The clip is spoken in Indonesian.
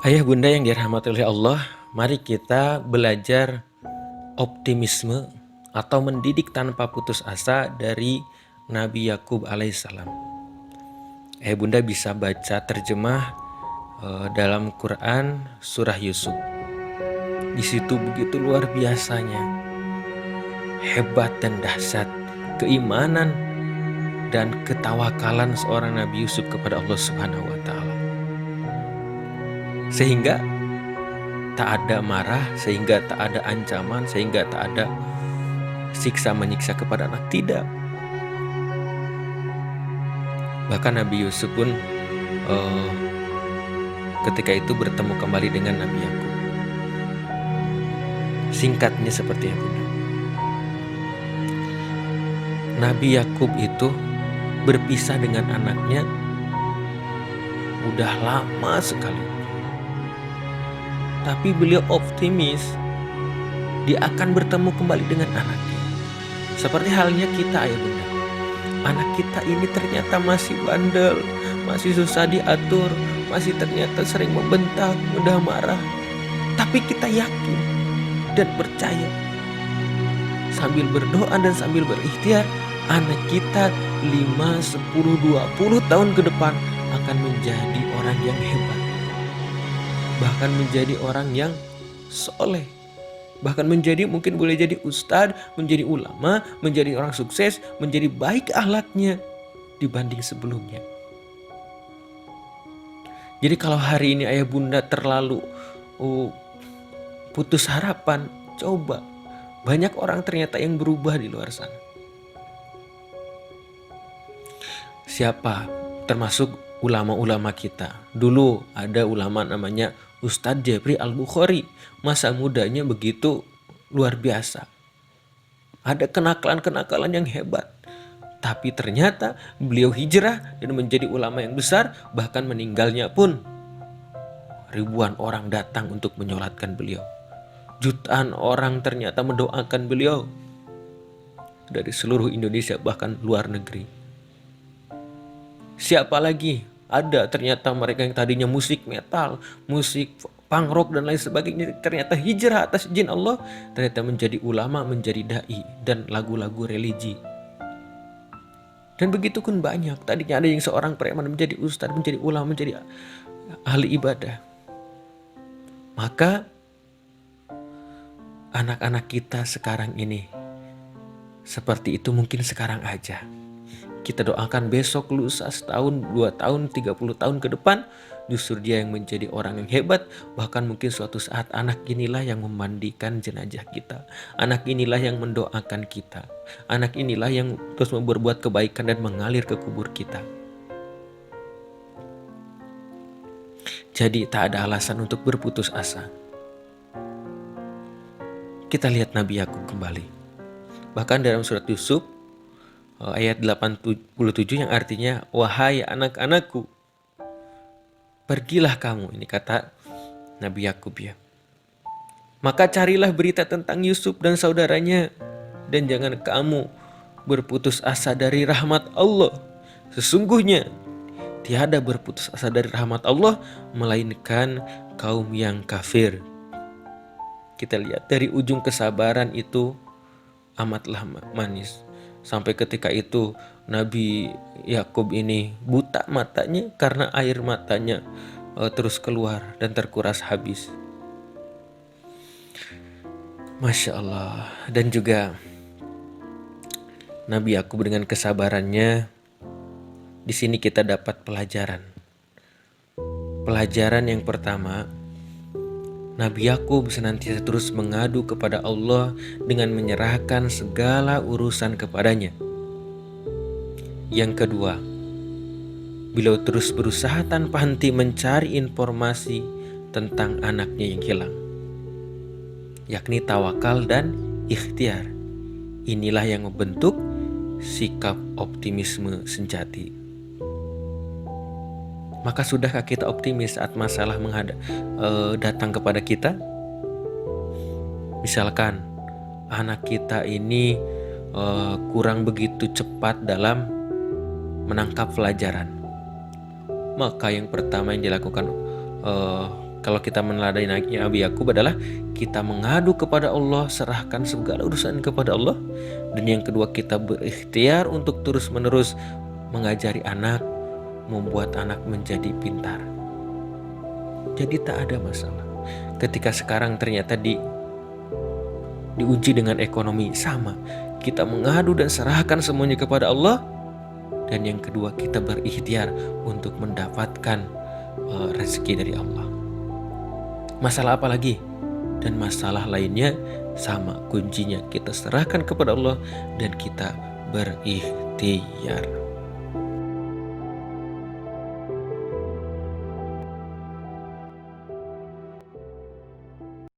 Ayah bunda yang dirahmati oleh Allah, mari kita belajar optimisme atau mendidik tanpa putus asa dari Nabi Yakub alaihissalam. Ayah bunda bisa baca terjemah dalam Quran surah Yusuf. Di situ begitu luar biasanya, hebat dan dahsyat keimanan dan ketawakalan seorang Nabi Yusuf kepada Allah Subhanahu wa taala. Sehingga tak ada marah, sehingga tak ada ancaman, sehingga tak ada siksa menyiksa kepada anak, tidak. Bahkan Nabi Yusuf pun ketika itu bertemu kembali dengan Nabi Yakub. Singkatnya seperti itu. Nabi Yakub itu berpisah dengan anaknya udah lama sekali. Tapi beliau optimis dia akan bertemu kembali dengan anaknya. Seperti halnya kita, ayah bunda. Anak kita ini ternyata masih bandel, masih susah diatur, masih ternyata sering membentak, mudah marah. Tapi kita yakin dan percaya, sambil berdoa dan sambil berikhtiar, anak kita 5, 10, 20 tahun ke depan akan menjadi orang yang hebat. Bahkan menjadi orang yang soleh. Bahkan mungkin boleh jadi ustadz, menjadi ulama, menjadi orang sukses, menjadi baik akhlaknya dibanding sebelumnya. Jadi kalau hari ini ayah bunda terlalu putus harapan, coba. Banyak orang ternyata yang berubah di luar sana. Siapa? Termasuk ulama-ulama kita. Dulu ada ulama namanya Ustadz Jabri Al-Bukhari. Masa mudanya begitu luar biasa. Ada kenakalan-kenakalan yang hebat. Tapi ternyata beliau hijrah dan menjadi ulama yang besar. Bahkan meninggalnya pun ribuan orang datang untuk menyolatkan beliau. Jutaan orang ternyata mendoakan beliau. Dari seluruh Indonesia bahkan luar negeri. Siapa lagi? Ada ternyata mereka yang tadinya musik metal, musik punk rock dan lain sebagainya, ternyata hijrah atas izin Allah, ternyata menjadi ulama, menjadi dai dan lagu-lagu religi. Dan begitu pun banyak. Tadinya ada yang seorang preman menjadi ustadz, menjadi ulama, menjadi ahli ibadah. Maka anak-anak kita sekarang ini seperti itu mungkin sekarang aja. Kita doakan besok, lusa, setahun, 2 tahun, 30 tahun ke depan, justru dia yang menjadi orang yang hebat. Bahkan mungkin suatu saat anak inilah yang memandikan jenazah kita. Anak inilah yang mendoakan kita. Anak inilah yang terus berbuat kebaikan dan mengalir ke kubur kita. Jadi tak ada alasan untuk berputus asa. Kita lihat Nabi Yakub kembali. Bahkan dalam surat Yusuf, ayat 87 yang artinya, wahai anak-anakku, pergilah kamu. Ini kata Nabi Yakub ya. Maka carilah berita tentang Yusuf dan saudaranya. Dan jangan kamu berputus asa dari rahmat Allah. Sesungguhnya tiada berputus asa dari rahmat Allah melainkan kaum yang kafir. Kita lihat dari ujung kesabaran itu amatlah manis. Sampai ketika itu Nabi Yakub ini buta matanya karena air matanya terus keluar dan terkuras habis. Masya Allah. Dan juga Nabi Yakub dengan kesabarannya, di sini kita dapat pelajaran. Pelajaran yang pertama, Nabi Yakub senantiasa terus mengadu kepada Allah dengan menyerahkan segala urusan kepadanya. Yang kedua, beliau terus berusaha tanpa henti mencari informasi tentang anaknya yang hilang, yakni tawakal dan ikhtiar. Inilah yang membentuk sikap optimisme sejati. Maka sudahkah kita optimis saat masalah datang kepada kita? Misalkan anak kita ini kurang begitu cepat dalam menangkap pelajaran. Maka yang pertama yang dilakukan Kalau kita meneladani Abi Yakub adalah kita mengadu kepada Allah, serahkan segala urusan kepada Allah. Dan yang kedua, kita berikhtiar untuk terus-menerus mengajari anak, membuat anak menjadi pintar. Jadi tak ada masalah. Ketika sekarang ternyata diuji dengan ekonomi, sama. Kita mengadu dan serahkan semuanya kepada Allah. Dan yang kedua, kita berikhtiar untuk mendapatkan rezeki dari Allah. Masalah apa lagi? Dan masalah lainnya sama, kuncinya kita serahkan kepada Allah dan kita berikhtiar.